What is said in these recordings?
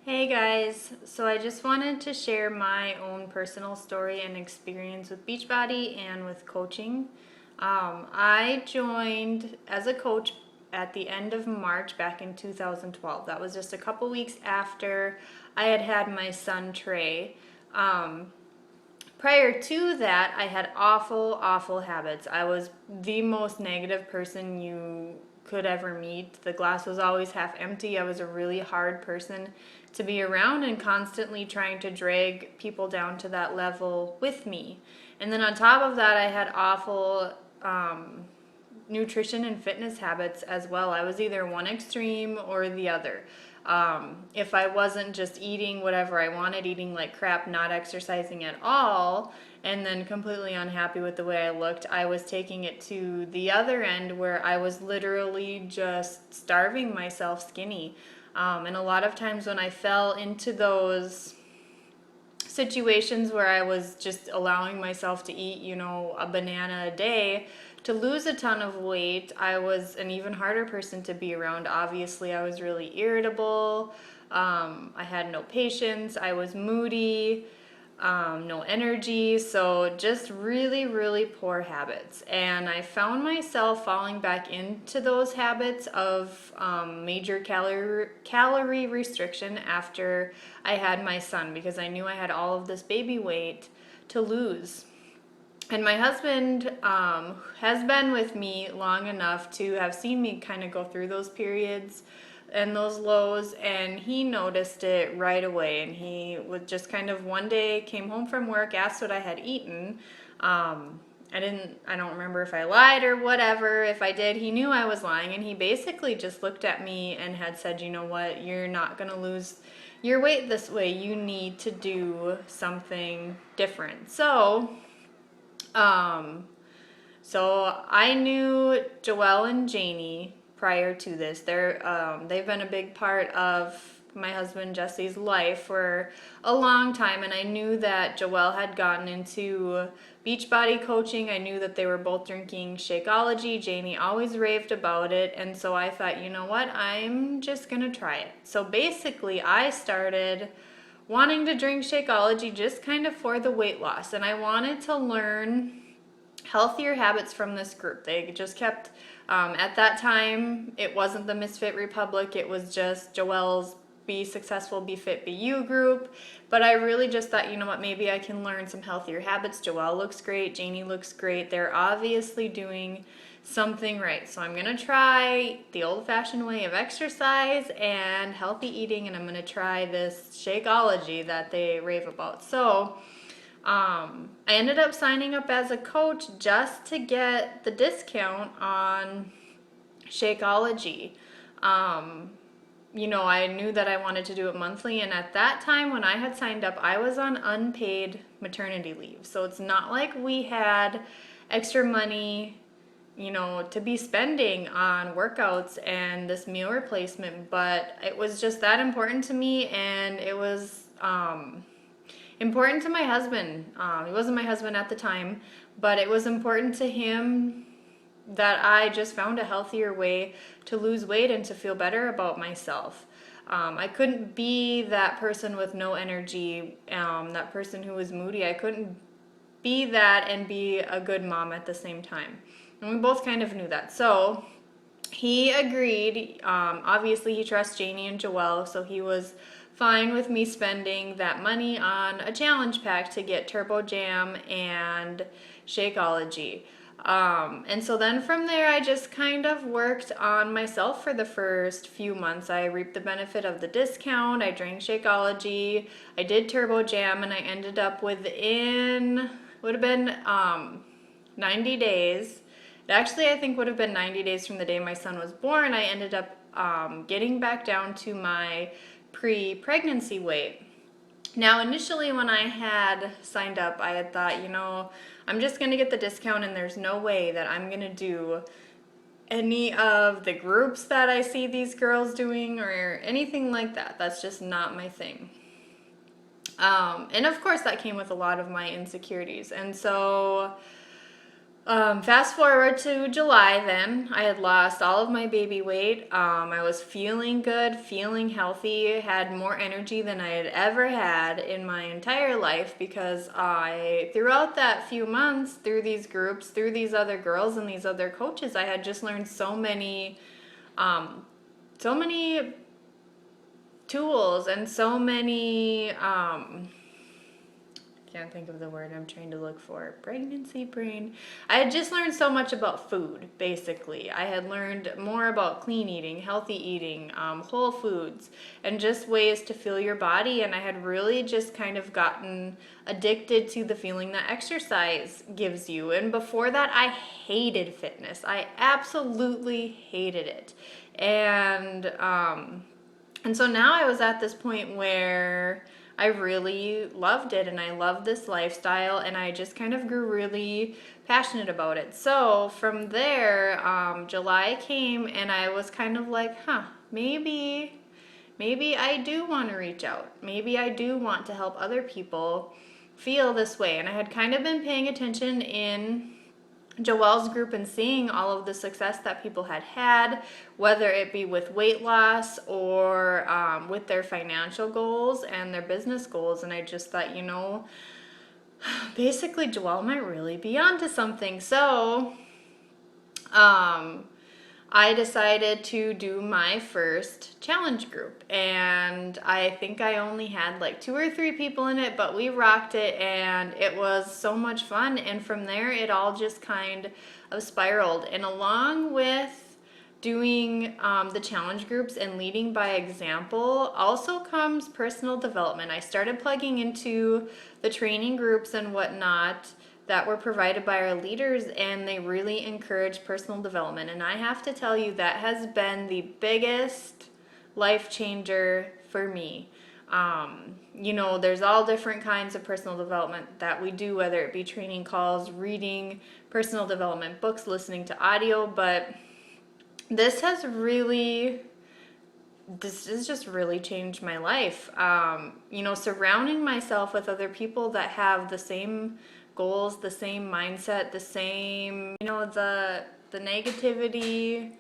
Hey guys, so I just wanted to share my own personal story and experience with Beachbody and with coaching. I joined as a coach at the end of March back in 2012. That was just a couple weeks after I had had my son Trey. Prior to that, I had awful habits. I was the most negative person you could ever meet. The glass was always half empty. I was a really hard person to be around and constantly trying to drag people down to that level with me. And then on top of that, I had awful nutrition and fitness habits as well. I was either one extreme or the other. If I wasn't just eating whatever I wanted, eating like crap, not exercising at all, and then completely unhappy with the way I looked, I was taking it to the other end where I was literally just starving myself skinny. And a lot of times when I fell into those situations where I was just allowing myself to eat, a banana a day to lose a ton of weight, I was an even harder person to be around. Obviously, I was really irritable. I had no patience. I was moody, no energy. So just really poor habits. And I found myself falling back into those habits of major calorie restriction after I had my son, because I knew I had all of this baby weight to lose. And my husband has been with me long enough to have seen me kind of go through those periods and those lows, and he noticed it right away. And he would just kind of one day came home from work, asked what I had eaten. I don't remember if I lied or whatever. If I did, he knew I was lying, and he basically just looked at me and had said, you know what, you're not going to lose your weight this way. You need to do something different. So I knew Joelle and Janie prior to this. They've been a big part of my husband Jesse's life for a long time, and I knew that Joelle had gotten into Beachbody coaching. I knew that they were both drinking Shakeology. Janie always raved about it, and so I thought, you know what, I'm just gonna try it. So basically, I started wanting to drink Shakeology just kind of for the weight loss, and I wanted to learn healthier habits from this group. They just kept, at that time, it wasn't the Misfit Republic, it was just Joelle's Be Successful, Be Fit, Be You group. But I really just thought, you know what, maybe I can learn some healthier habits. Joelle looks great, Janie looks great. They're obviously doing something right. So I'm going to try the old-fashioned way of exercise and healthy eating, and I'm going to try this Shakeology that they rave about. So I ended up signing up as a coach just to get the discount on Shakeology. I knew that I wanted to do it monthly, and at that time when I had signed up, I was on unpaid maternity leave. So it's not like we had extra money, to be spending on workouts and this meal replacement, but it was just that important to me, and it was important to my husband. He wasn't my husband at the time, but it was important to him that I just found a healthier way to lose weight and to feel better about myself. I couldn't be that person with no energy, that person who was moody. I couldn't be that and be a good mom at the same time. And we both kind of knew that. So he agreed. Obviously, he trusts Janie and Joelle, so he was fine with me spending that money on a challenge pack to get Turbo Jam and Shakeology. And so then from there, I just kind of worked on myself for the first few months. I reaped the benefit of the discount. I drank Shakeology. I did Turbo Jam, and I ended up would have been 90 days. It actually, I think, would have been 90 days from the day my son was born. I ended up getting back down to my pre-pregnancy weight. Now, initially when I had signed up, I had thought, I'm just going to get the discount, and there's no way that I'm going to do any of the groups that I see these girls doing or anything like that. That's just not my thing. And of course that came with a lot of my insecurities. And so Fast forward to July then. I had lost all of my baby weight. I was feeling good, feeling healthy, had more energy than I had ever had in my entire life because throughout that few months, through these groups, through these other girls and these other coaches, I had just learned so many tools and so many, can't think of the word I'm trying to look for. Pregnancy brain. I had just learned so much about food, basically. I had learned more about clean eating, healthy eating, whole foods, and just ways to fuel your body. And I had really just kind of gotten addicted to the feeling that exercise gives you. And before that, I hated fitness. I absolutely hated it. And so now I was at this point where I really loved it and I loved this lifestyle and I just kind of grew really passionate about it. So from there, July came and I was kind of like, maybe I do want to reach out. Maybe I do want to help other people feel this way. And I had kind of been paying attention in Joelle's group and seeing all of the success that people had, whether it be with weight loss or with their financial goals and their business goals. And I just thought, basically Joelle might really be onto something. So I decided to do my first challenge group, and I think I only had like 2 or 3 people in it, but we rocked it and it was so much fun. And from there it all just kind of spiraled, and along with doing the challenge groups and leading by example also comes personal development. I started plugging into the training groups and whatnot that were provided by our leaders, and they really encourage personal development. And I have to tell you, that has been the biggest life changer for me. There's all different kinds of personal development that we do, whether it be training calls, reading personal development books, listening to audio, but this has just really changed my life. Surrounding myself with other people that have the same goals, the same mindset, the same, the negativity,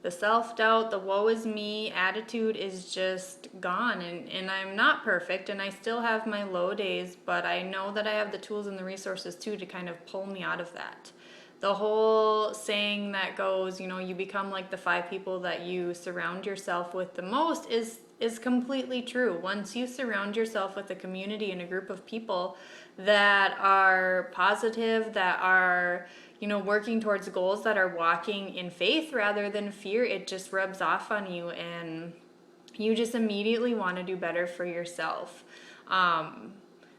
the self-doubt, the woe is me attitude is just gone. And I'm not perfect and I still have my low days, but I know that I have the tools and the resources too to kind of pull me out of that. The whole saying that goes, you become like the 5 people that you surround yourself with the most is completely true. Once you surround yourself with a community and a group of people that are positive, that are, working towards goals, that are walking in faith rather than fear, it just rubs off on you and you just immediately want to do better for yourself.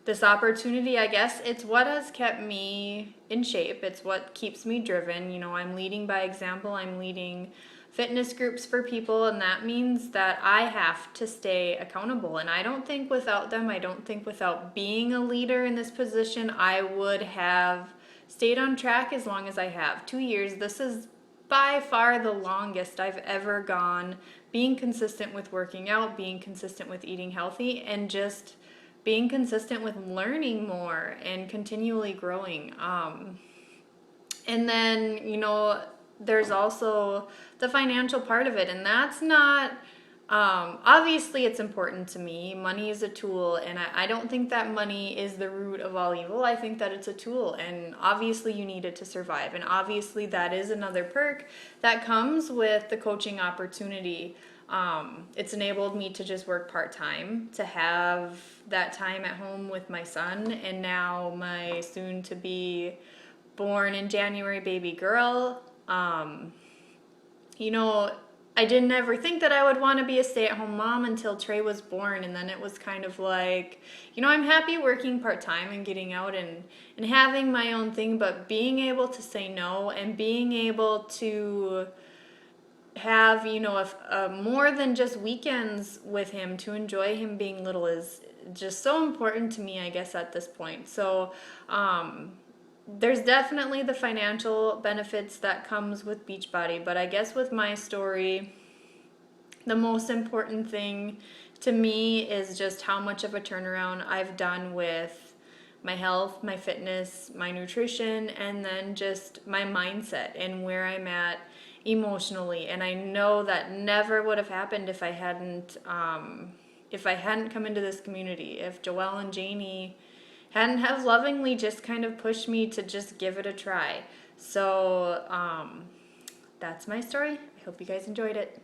This opportunity, I guess, it's what has kept me in shape. It's what keeps me driven. I'm leading by example. I'm leading fitness groups for people, and that means that I have to stay accountable. And I don't think without them, I don't think without being a leader in this position, I would have stayed on track as long as I have. 2 years, this is by far the longest I've ever gone being consistent with working out, being consistent with eating healthy, and just being consistent with learning more and continually growing. And then, there's also the financial part of it, and that's not, obviously it's important to me. Money is a tool, and I don't think that money is the root of all evil. I think that it's a tool, and obviously you need it to survive, and obviously that is another perk that comes with the coaching opportunity. It's enabled me to just work part-time, to have that time at home with my son, and now my soon-to-be born in January baby girl. I didn't ever think that I would want to be a stay-at-home mom until Trey was born, and then it was kind of like, I'm happy working part-time and getting out and having my own thing, but being able to say no and being able to have, more than just weekends with him, to enjoy him being little is just so important to me, I guess, at this point. So, there's definitely the financial benefits that comes with Beachbody, but I guess with my story, the most important thing to me is just how much of a turnaround I've done with my health, my fitness, my nutrition, and then just my mindset and where I'm at emotionally. And I know that never would have happened if I hadn't come into this community. If Joelle and Janie hadn't have lovingly just kind of pushed me to just give it a try. So that's my story. I hope you guys enjoyed it.